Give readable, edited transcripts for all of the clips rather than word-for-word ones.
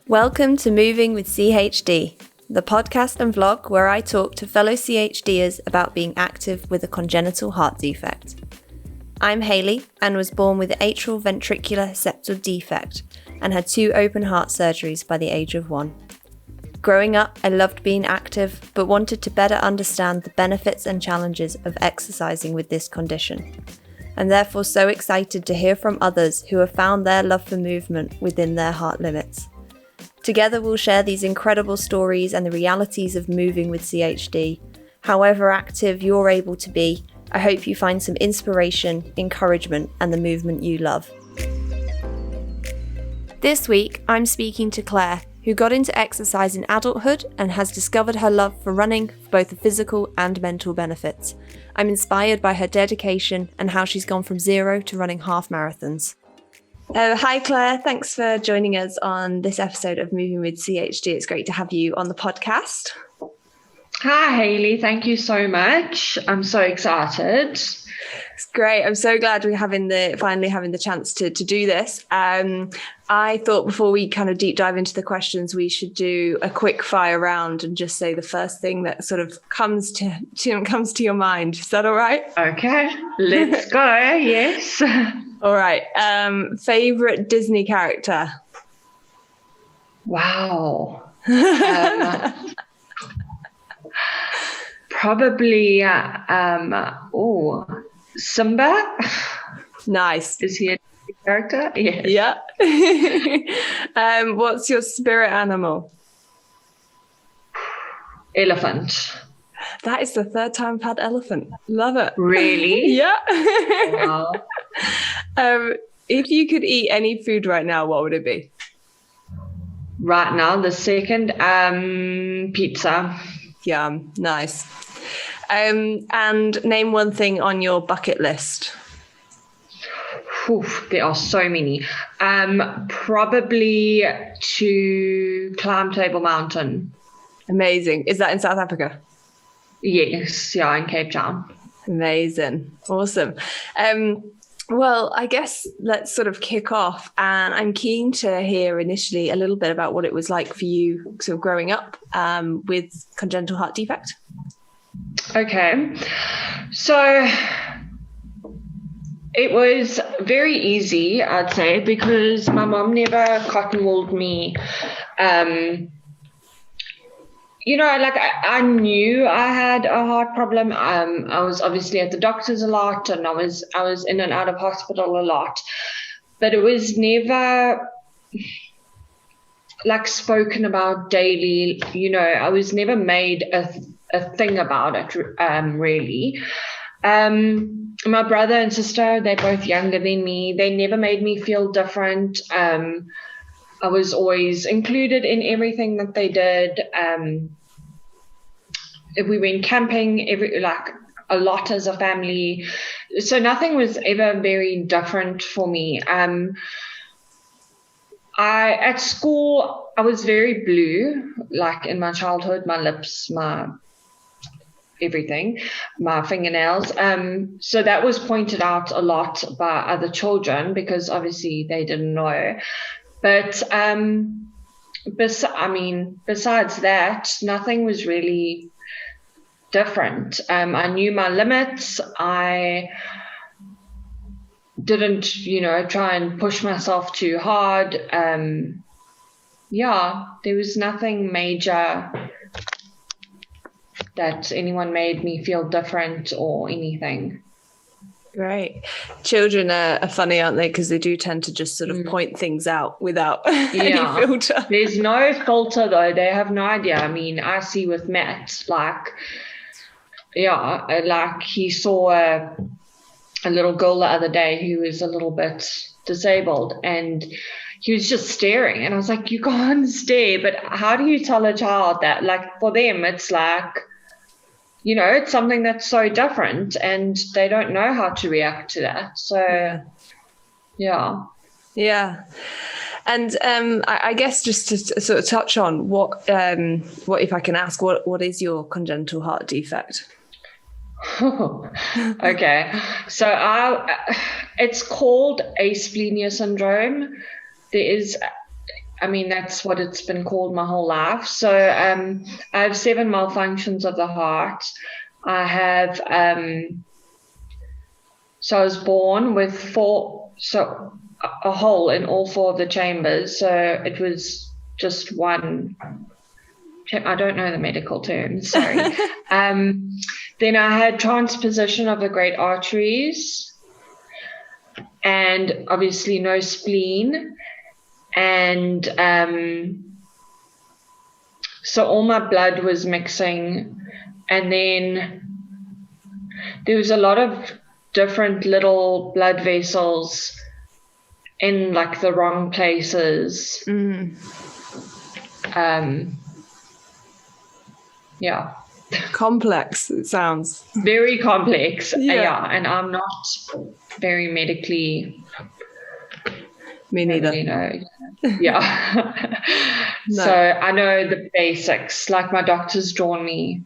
Welcome to Moving with CHD, the podcast and vlog where I talk to fellow CHDers about being active with a congenital heart defect. I'm Hayley and was born with atrial ventricular septal defect and had 2 open heart surgeries by the age of 1. Growing up, I loved being active, but wanted to better understand the benefits and challenges of exercising with this condition. I'm therefore so excited to hear from others who have found their love for movement within their heart limits. Together we'll share these incredible stories and the realities of moving with CHD. However active you're able to be, I hope you find some inspiration, encouragement, and the movement you love. This week, I'm speaking to Claire, who got into exercise in adulthood and has discovered her love for running for both the physical and mental benefits. I'm inspired by her dedication and how she's gone from 0 to running half marathons. Hi Claire, thanks for joining us on this episode of Moving with CHD. It's great to have you on the podcast. Hi Hayley, thank you so much. I'm so excited. It's great. I'm so glad we're finally having the chance to do this. I thought before we kind of deep dive into the questions, we should do a quick fire round and just say the first thing that sort of comes to your mind. Is that all right? Okay, let's go. Yes. All right. Favorite Disney character? Wow. Probably Simba. Nice. Is he a character? Yes. Yeah. What's your spirit animal? Elephant. That is the 3rd time I've had elephant. Love it. Really? Yeah. Wow. If you could eat any food right now, what would it be? Right now, the second, pizza. Yum. Nice. And name one thing on your bucket list. Oof, there are so many. Probably to climb Table Mountain. Amazing. Is that in South Africa? Yes, yeah, in Cape Town. Amazing. Awesome. Well, I guess let's sort of kick off, and I'm keen to hear initially a little bit about what it was like for you sort of growing up with congenital heart defect. Okay, so it was very easy, I'd say, because my mom never cotton-wooled me. I knew I had a heart problem. I was obviously at the doctors a lot, and I was in and out of hospital a lot, but it was never like spoken about daily. I was never made a thing about it, really. My brother and sister, they're both younger than me. They never made me feel different. I was always included in everything that they did. If we went camping, a lot as a family. So nothing was ever very different for me. At school, I was very blue, like in my childhood, my lips, my everything, my fingernails. So that was pointed out a lot by other children because obviously they didn't know. But besides that, nothing was really different. I knew my limits. I didn't, try and push myself too hard. There was nothing major that anyone made me feel different or anything. Right. Children are funny, aren't they? Because they do tend to just sort of point things out without any filter. There's no filter, though. They have no idea. I mean, I see with Matt, he saw a little girl the other day who was a little bit disabled, and he was just staring. And I was like, you can't stare. But how do you tell a child that? Like, for them, it's like, it's something that's so different and they don't know how to react to that. So, yeah. And I guess just to sort of touch on what if I can ask, what is your congenital heart defect? Okay. So it's called asplenia syndrome. There is I mean, that's what it's been called my whole life. So I have 7 malfunctions of the heart. I have, so I was born with 4, so a hole in all 4 of the chambers. So it was just one. I don't know the medical term, sorry. Then I had transposition of the great arteries, and obviously no spleen. And so all my blood was mixing, and then there was a lot of different little blood vessels in like the wrong places. Yeah. Complex, it sounds. Very complex. Yeah. And I'm not very medically. Me neither. Yeah. No. So I know the basics. Like my doctor's drawn me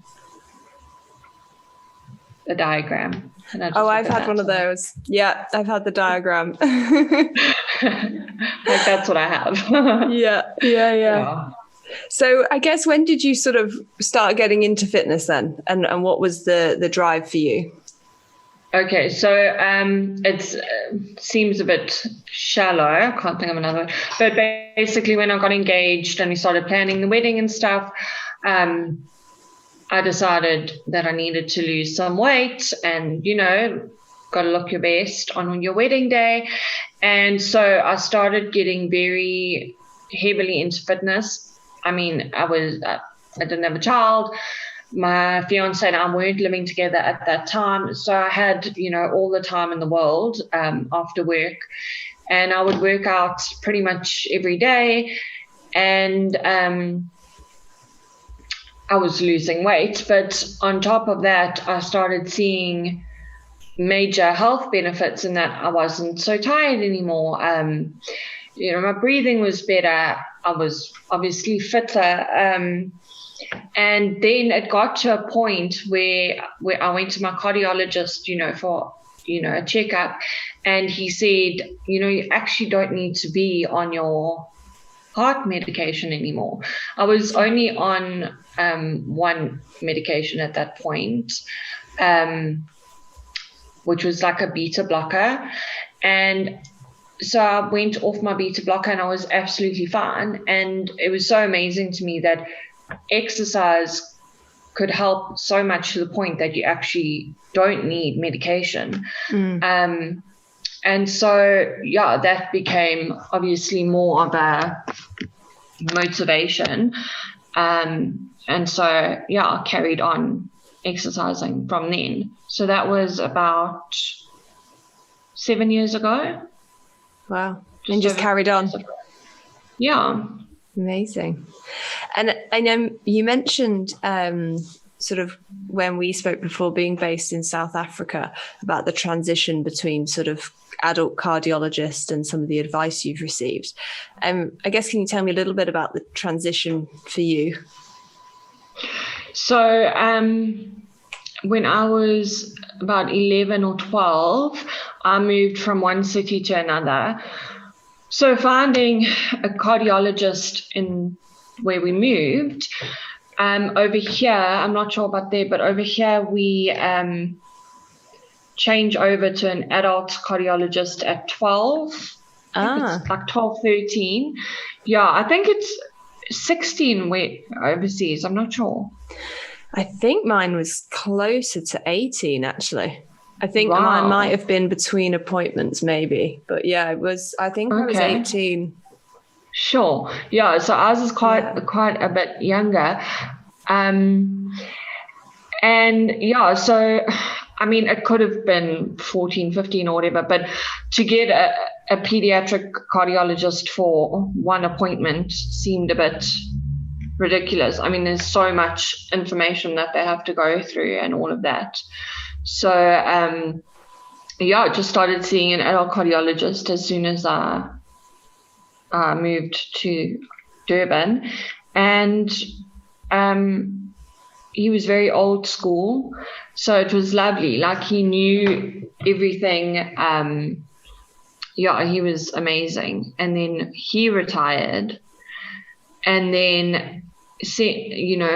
a diagram. I've had one of those. Yeah, I've had the diagram. Like that's what I have. Yeah. So I guess when did you sort of start getting into fitness then? And what was the drive for you? Okay, so it seems a bit shallow. I can't think of another word. But basically, when I got engaged and we started planning the wedding and stuff, I decided that I needed to lose some weight and, got to look your best on your wedding day. And so I started getting very heavily into fitness. I mean, I didn't have a child. My fiance and I weren't living together at that time. So I had, all the time in the world after work. And I would work out pretty much every day. And I was losing weight. But on top of that, I started seeing major health benefits in that I wasn't so tired anymore. My breathing was better. I was obviously fitter. And then it got to a point where I went to my cardiologist, for, a checkup. And he said, you actually don't need to be on your heart medication anymore. I was only on one medication at that point, which was like a beta blocker. And so I went off my beta blocker and I was absolutely fine. And it was so amazing to me that exercise could help so much to the point that you actually don't need medication. And so, that became obviously more of a motivation. And so, I carried on exercising from then. So that was about 7 years ago. Wow. And just carried on. Yeah. Amazing. And I know you mentioned sort of when we spoke before, being based in South Africa, about the transition between sort of adult cardiologist and some of the advice you've received. I guess, can you tell me a little bit about the transition for you? So when I was about 11 or 12, I moved from one city to another. So finding a cardiologist in where we moved, over here, I'm not sure about there, but over here we change over to an adult cardiologist at 12. It's like 12, 13. Yeah, I think it's 16 overseas. I'm not sure. I think mine was closer to 18, actually. I think mine might have been between appointments, maybe. But yeah, it was, I think I was 18. Sure. Yeah, so ours is quite a bit younger. And so, I mean, it could have been 14, 15 or whatever, but to get a pediatric cardiologist for one appointment seemed a bit ridiculous. I mean, there's so much information that they have to go through and all of that. So, I just started seeing an adult cardiologist as soon as I moved to Durban. And he was very old school, so it was lovely. Like, he knew everything. He was amazing. And then he retired. and then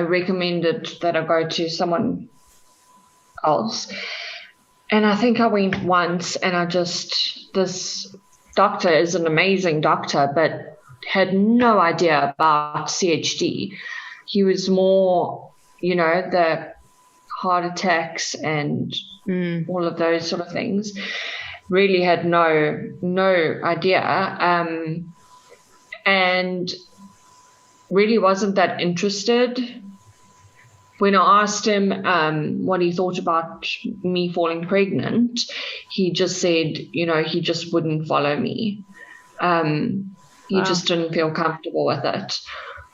recommended that I go to someone else. And I think I went once, and this doctor is an amazing doctor, but had no idea about CHD. He was more, the heart attacks and all of those sort of things. Really had no idea, and really wasn't that interested. When I asked him what he thought about me falling pregnant, he just said, he just wouldn't follow me. He just didn't feel comfortable with it.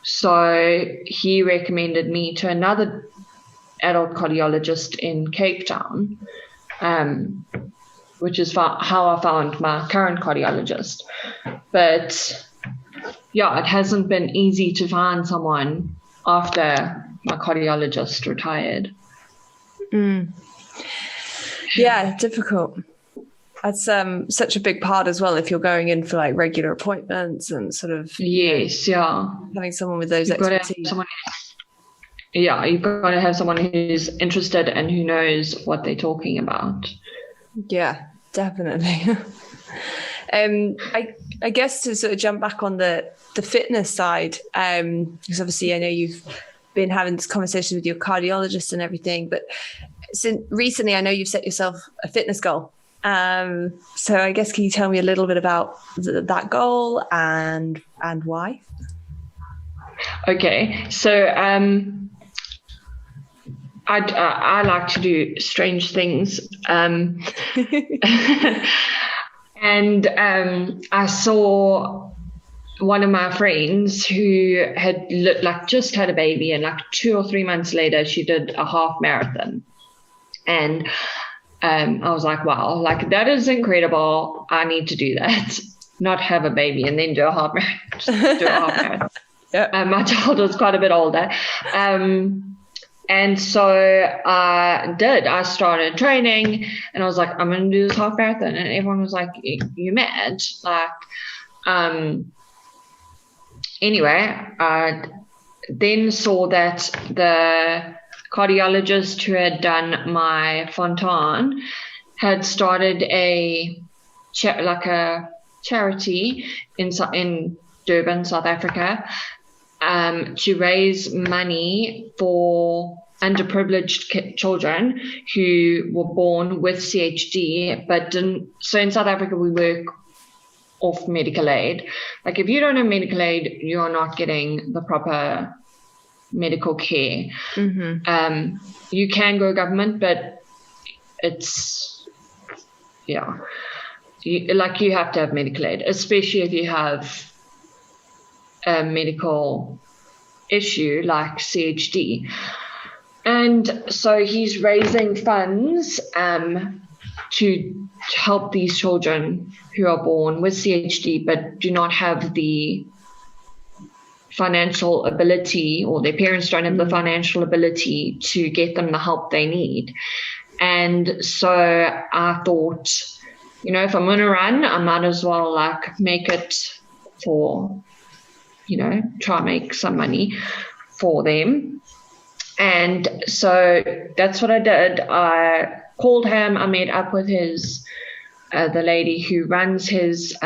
So he recommended me to another adult cardiologist in Cape Town, which is how I found my current cardiologist. But yeah, it hasn't been easy to find someone after my cardiologist retired. Yeah, difficult. That's such a big part as well, if you're going in for like regular appointments and sort of having someone with those expertise. You've got to have someone who's interested and who knows what they're talking about. Yeah, definitely. I guess to sort of jump back on the fitness side, because obviously I know you've been having this conversation with your cardiologist and everything, but since recently I know you've set yourself a fitness goal. So I guess, can you tell me a little bit about that goal and why? Okay, so I like to do strange things, and I saw one of my friends who had just had a baby, and 2 or 3 months later she did a half marathon, and I was like, wow, that is incredible. I need to do that. Not have a baby and then do a half marathon. Yeah. My child was quite a bit older. And so I did. I started training, and I was like, I'm going to do this half marathon. And everyone was like, you mad? Anyway, I then saw that the cardiologist who had done my Fontan had started a charity in Durban, South Africa, to raise money for underprivileged children who were born with CHD, but didn't. So in South Africa, we work off medical aid. If you don't have medical aid, you are not getting the proper medical care. Mm-hmm. You can go government, but it's you have to have medical aid, especially if you have a medical issue like CHD. And so he's raising funds to help these children who are born with CHD but do not have the financial ability, or their parents don't have the financial ability to get them the help they need. And so I thought, if I'm going to run, I might as well make it for, try and make some money for them. And so that's what I did. I called him. I met up with the lady who runs his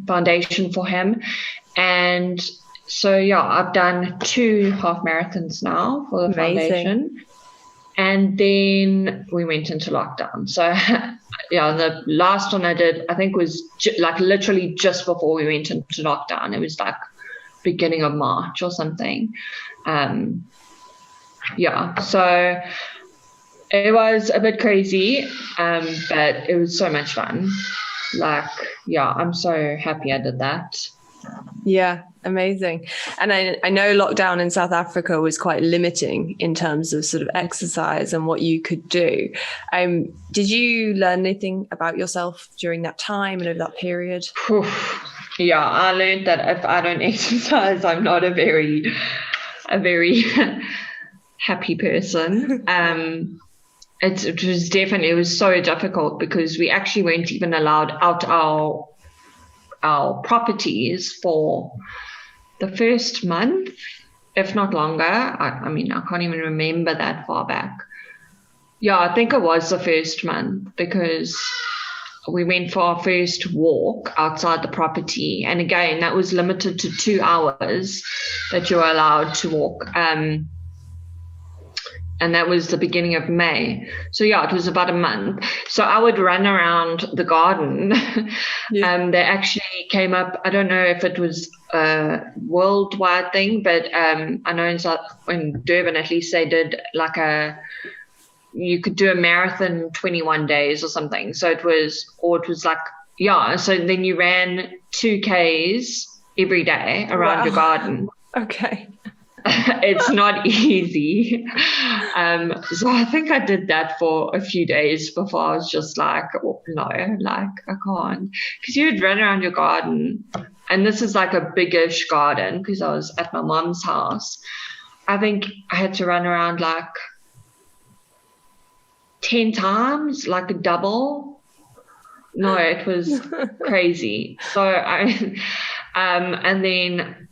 foundation for him. And so, I've done 2 half marathons now for the foundation. And then we went into lockdown. So, the last one I did, I think, was literally just before we went into lockdown. It was beginning of March or something. So it was a bit crazy, but it was so much fun. I'm so happy I did that. Yeah, amazing. And I know lockdown in South Africa was quite limiting in terms of sort of exercise and what you could do. Did you learn anything about yourself during that time and over that period? Yeah, I learned that if I don't exercise, I'm not a very happy person. It was so difficult because we actually weren't even allowed out our properties for the first month, if not longer. I mean, I can't even remember that far back. Yeah, I think it was the first month because we went for our first walk outside the property. And again, that was limited to 2 hours that you were allowed to walk. And that was the beginning of May. So yeah, it was about a month. So I would run around the garden. Yeah. They actually came up, I don't know if it was a worldwide thing, but I know in Durban at least they did like you could do a marathon in 21 days or something. So it was like, yeah. So then you ran 2Ks every day around your garden. Okay. It's not easy. So I think I did that for a few days before I was just like, oh, no, like I can't. Because you would run around your garden, and this is like a biggish garden because I was at my mom's house. I think I had to run around like 10 times, like a double. No, it was crazy. So and then,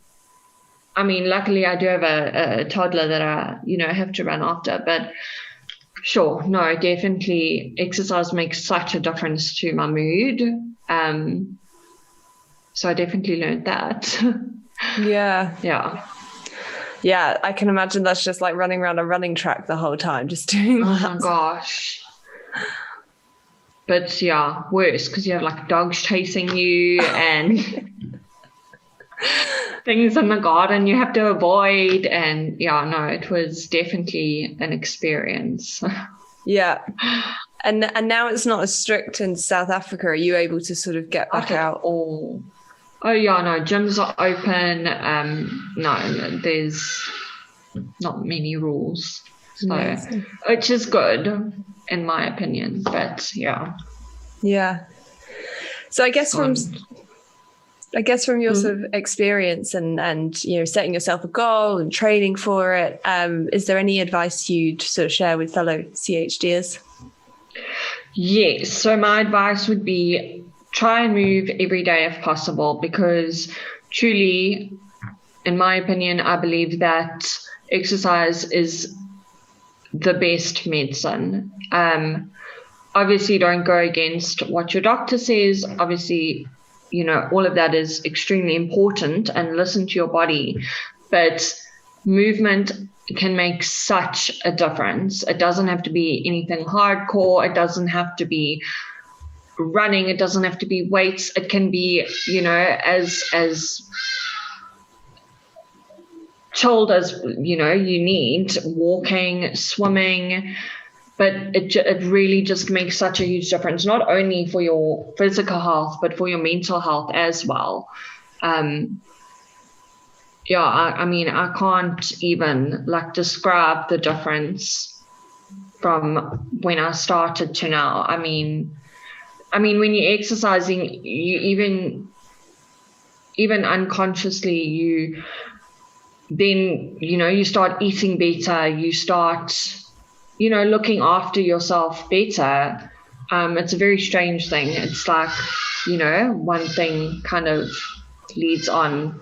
I mean, luckily I do have a toddler that I, have to run after, but sure, no, definitely exercise makes such a difference to my mood. So I definitely learned that. Yeah. Yeah. Yeah, I can imagine that's just like running around a running track the whole time, just doing that. Oh my gosh. But yeah, worse because you have like dogs chasing you and things in the garden you have to avoid. And yeah, no, it was definitely an experience. Yeah. And now it's not as strict in South Africa. Are you able to sort of get back out? Oh yeah, no, gyms are open. No, there's not many rules. So, which is good in my opinion. But yeah. Yeah. So I guess from your sort of experience and setting yourself a goal and training for it, is there any advice you'd sort of share with fellow CHDers? Yes. So my advice would be try and move every day if possible, because truly, in my opinion, I believe that exercise is the best medicine. Obviously, don't go against what your doctor says. Obviously, all of that is extremely important, and listen to your body. But movement can make such a difference. It doesn't have to be anything hardcore. It doesn't have to be running. It doesn't have to be weights. It can be, as chilled as, you need, walking, swimming. But it really just makes such a huge difference, not only for your physical health, but for your mental health as well. I mean, I can't even describe the difference from when I started to now. I mean, when you're exercising, you even unconsciously, you then, you start eating better, you start, looking after yourself better. It's a very strange thing. It's like, one thing kind of leads on.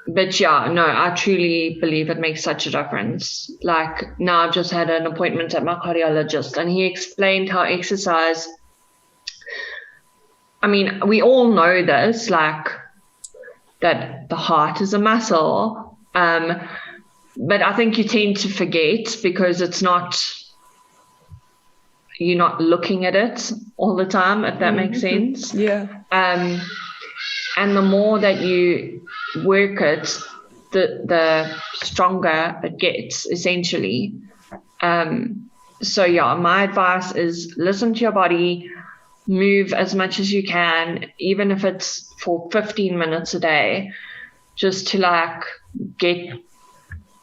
But yeah, no, I truly believe it makes such a difference. Like now I've just had an appointment at my cardiologist, and he explained how exercise, I mean, we all know this, that the heart is a muscle. But I think you tend to forget because you're not looking at it all the time, if that makes sense. Yeah. And the more that you work it, the stronger it gets, essentially. So yeah, my advice is listen to your body, move as much as you can, even if it's for 15 minutes a day, just to get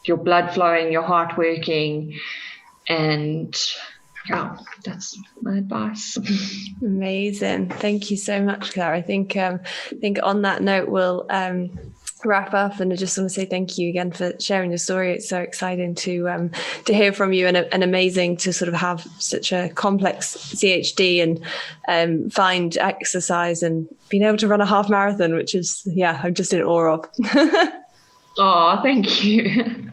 your blood flowing, your heart working. And yeah, that's my advice. Amazing. Thank you so much, Claire. I think on that note, we'll wrap up, and I just want to say thank you again for sharing your story. It's so exciting to hear from you, and amazing to sort of have such a complex CHD and find exercise and being able to run a half marathon, which is, I'm just in awe of. Oh, thank you.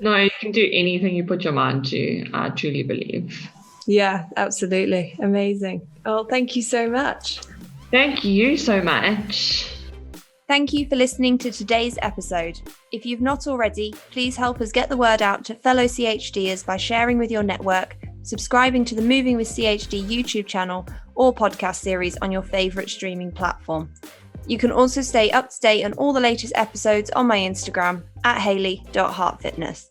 No, you can do anything you put your mind to, I truly believe. Yeah, absolutely. Amazing. Oh, thank you so much. Thank you so much. Thank you for listening to today's episode. If you've not already, please help us get the word out to fellow CHDers by sharing with your network, subscribing to the Moving with CHD YouTube channel or podcast series on your favourite streaming platform. You can also stay up to date on all the latest episodes on my Instagram @Hayley.heartfitness.